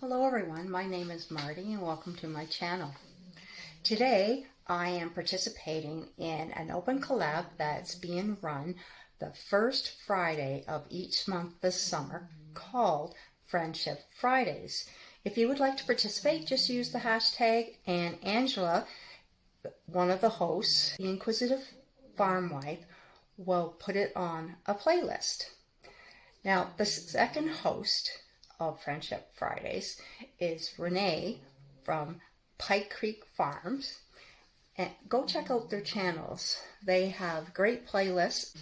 Hello everyone, my name is Marty and welcome to my channel. Today I am participating in an open collab that's being run the first Friday of each month this summer called Friendship Fridays. If you would like to participate, just use the hashtag, and Angela, one of the hosts, the inquisitive farm wife, will put it on a playlist. Now the second host of Friendship Fridays is Renee from Pike Creek Farms, and go check out their channels. They have great playlists.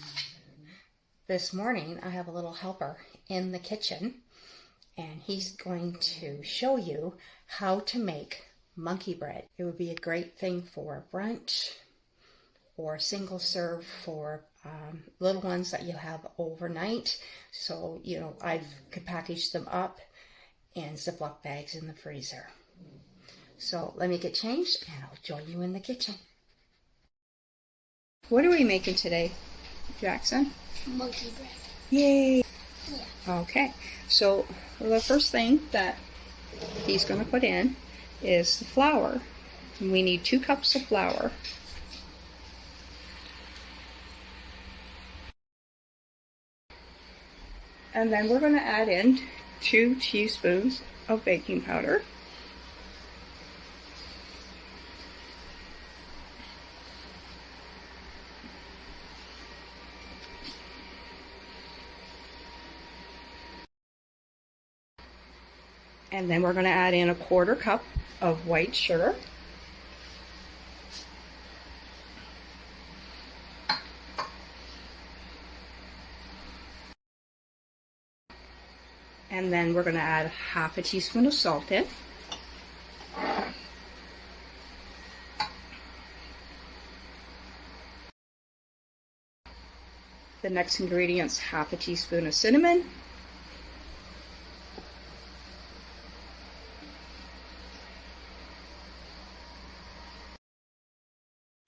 This morning I have a little helper in the kitchen and he's going to show you how to make monkey bread. It would be a great thing for brunch or single serve for little ones that you have overnight. So, I could package them up in Ziploc bags in the freezer. So let me get changed and I'll join you in the kitchen. What are we making today, Jackson? Monkey bread. Yay! Yeah. Okay, so the first thing that he's going to put in is the flour. We need 2 cups of flour. And then we're going to add in 2 teaspoons of baking powder. And then we're going to add in 1/4 cup of white sugar. And then we're going to add 1/2 teaspoon of salt in. The next ingredient's 1/2 teaspoon of cinnamon.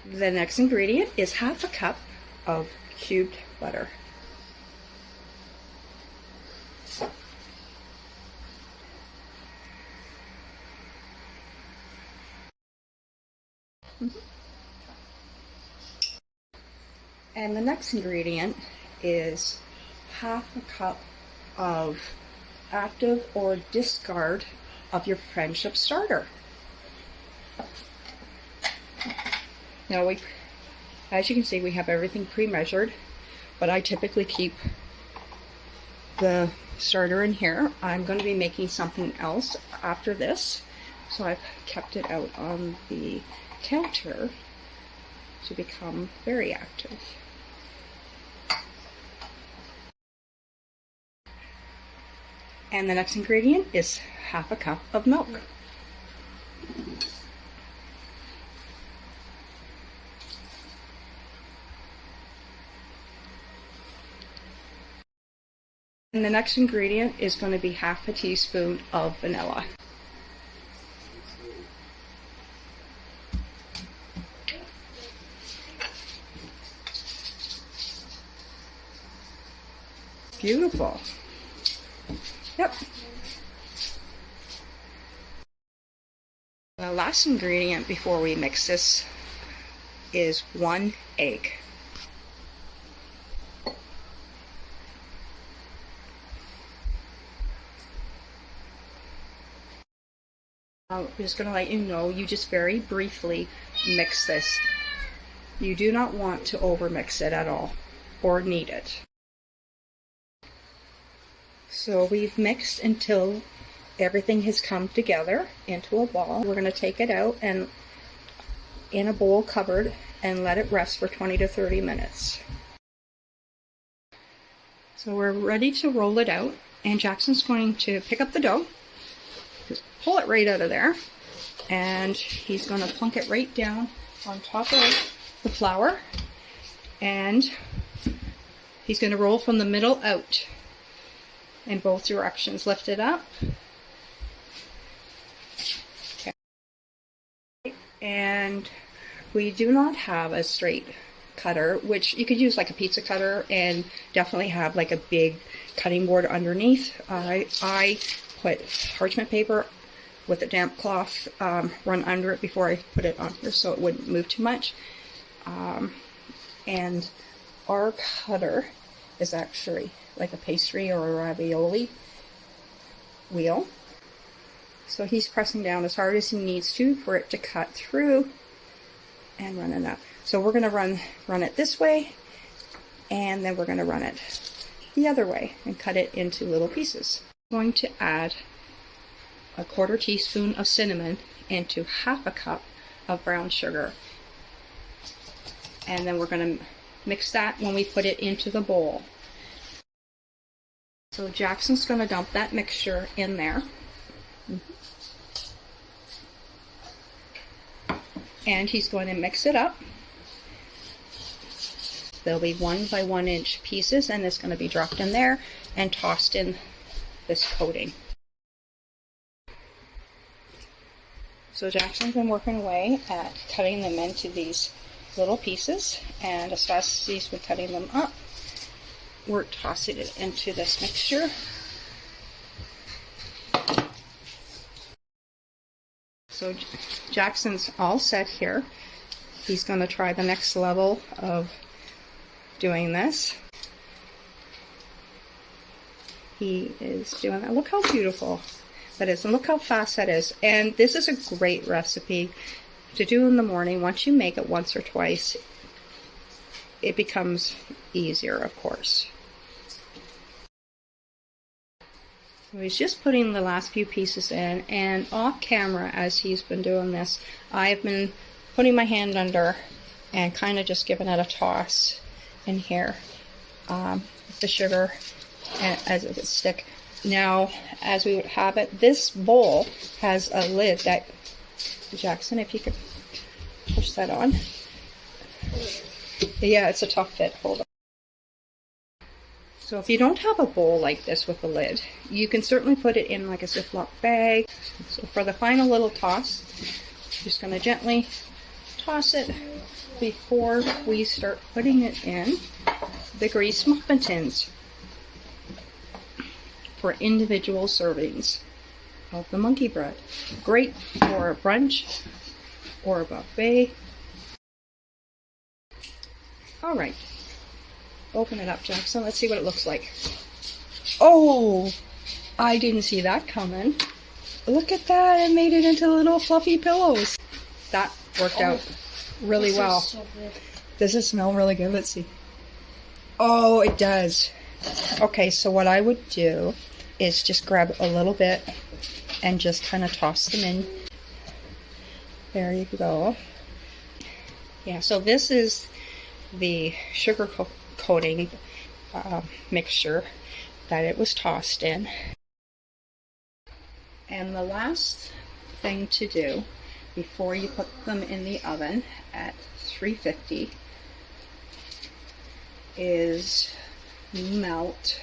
The next ingredient is 1/2 cup of cubed butter. And the next ingredient is 1/2 cup of active or discard of your friendship starter. Now as you can see, we have everything pre-measured, but I typically keep the starter in here. I'm going to be making something else after this, so I've kept it out on the counter to become very active. And the next ingredient is 1/2 cup of milk. And the next ingredient is going to be 1/2 teaspoon of vanilla. Beautiful. Yep. The last ingredient before we mix this is 1 egg. I'm just going to let you know, you just very briefly mix this. You do not want to overmix it at all or knead it. So we've mixed until everything has come together into a ball. We're going to take it out and in a bowl covered and let it rest for 20 to 30 minutes. So we're ready to roll it out, and Jackson's going to pick up the dough, just pull it right out of there, and he's going to plunk it right down on top of the flour, and he's going to roll from the middle out in both directions. Lift it up. Okay. And we do not have a straight cutter, which you could use like a pizza cutter and definitely have like a big cutting board underneath. I put parchment paper with a damp cloth, run under it before I put it on here so it wouldn't move too much. And our cutter is actually like a pastry or a ravioli wheel. So he's pressing down as hard as he needs to for it to cut through and run it up. So we're going to run it this way, and then we're going to run it the other way and cut it into little pieces. I'm going to add a 1/4 teaspoon of cinnamon into 1/2 cup of brown sugar. And then we're going to mix that when we put it into the bowl. So Jackson's going to dump that mixture in there. And he's going to mix it up. There'll be 1 by 1 inch pieces, and it's going to be dropped in there and tossed in this coating. So Jackson's been working away at cutting them into these little pieces, and as fast as he's been cutting them up, we're tossing it into this mixture. So Jackson's all set here. He's going to try the next level of doing this. He is doing that. Look how beautiful that is, and look how fast that is. And this is a great recipe to do in the morning. Once you make it once or twice, it becomes easier, of course. So he's just putting the last few pieces in, and off camera as he's been doing this, I've been putting my hand under and kind of just giving it a toss in here with the sugar as it would stick. Now, as we would have it, this bowl has a lid that, Jackson, if you could push that on. Yeah, it's a tough fit. Hold on. So if you don't have a bowl like this with a lid, you can certainly put it in like a Ziploc bag. So for the final little toss, I'm just going to gently toss it before we start putting it in the greased muffin tins for individual servings of the monkey bread. Great for a brunch or a buffet. All right. Open it up, Jackson. Let's see what it looks like. Oh, I didn't see that coming. Look at that. It made it into little fluffy pillows. That worked out really well. So good. Does it smell really good? Let's see. Oh, it does. Okay, so what I would do is just grab a little bit and just kind of toss them in. There you go. Yeah, so this is the sugar coating mixture that it was tossed in. And the last thing to do before you put them in the oven at 350 is melt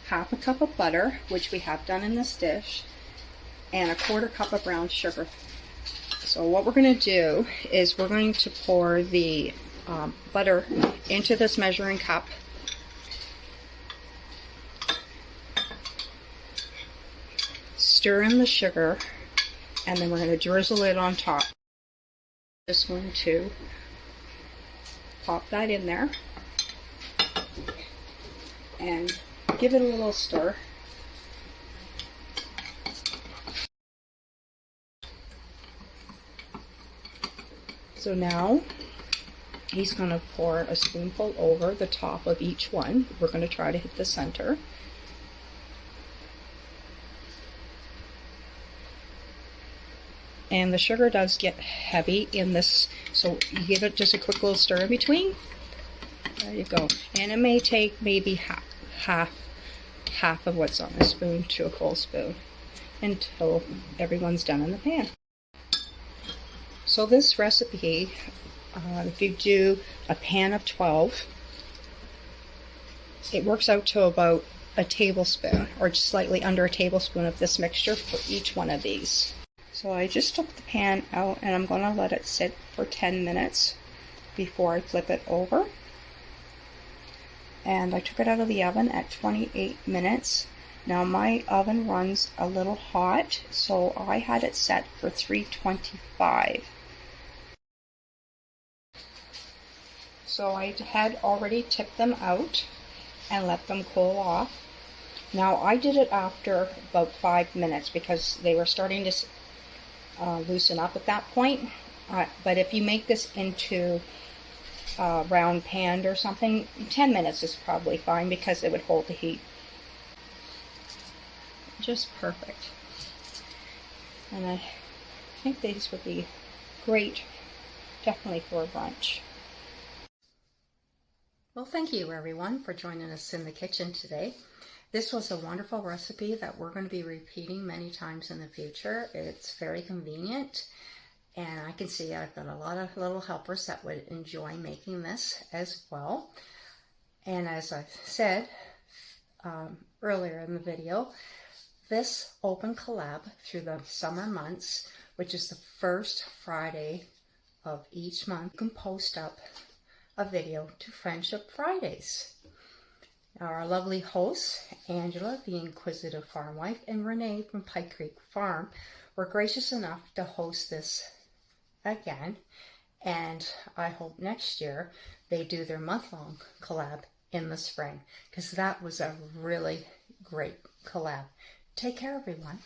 1/2 cup of butter, which we have done in this dish, and 1/4 cup of brown sugar. So what we're going to do is we're going to pour the butter into this measuring cup. Stir in the sugar, and then we're going to drizzle it on top. Just going to pop that in there and give it a little stir. So now he's going to pour a spoonful over the top of each one. We're going to try to hit the center. And the sugar does get heavy in this, so you give it just a quick little stir in between. There you go. And it may take maybe half of what's on the spoon to a full spoon until everyone's done in the pan. So this recipe, if you do a pan of 12, it works out to about a tablespoon or just slightly under a tablespoon of this mixture for each one of these. So I just took the pan out and I'm going to let it sit for 10 minutes before I flip it over. And I took it out of the oven at 28 minutes Now my oven runs a little hot, so I had it set for 325. So I had already tipped them out and let them cool off. Now I did it after about 5 minutes because they were starting to loosen up at that point. But if you make this into a round pan or something, 10 minutes is probably fine because it would hold the heat. Just perfect. And I think these would be great, definitely for a brunch. Well, thank you everyone for joining us in the kitchen today. This was a wonderful recipe that we're going to be repeating many times in the future. It's very convenient, and I can see I've got a lot of little helpers that would enjoy making this as well. And as I said earlier in the video, this open collab through the summer months, which is the first Friday of each month, you can post up a video to Friendship Fridays. Now, our lovely hosts, Angela, the Inquisitive Farm Wife, and Renee from Pike Creek Farm, were gracious enough to host this again, and I hope next year they do their month-long collab in the spring, because that was a really great collab. Take care, everyone.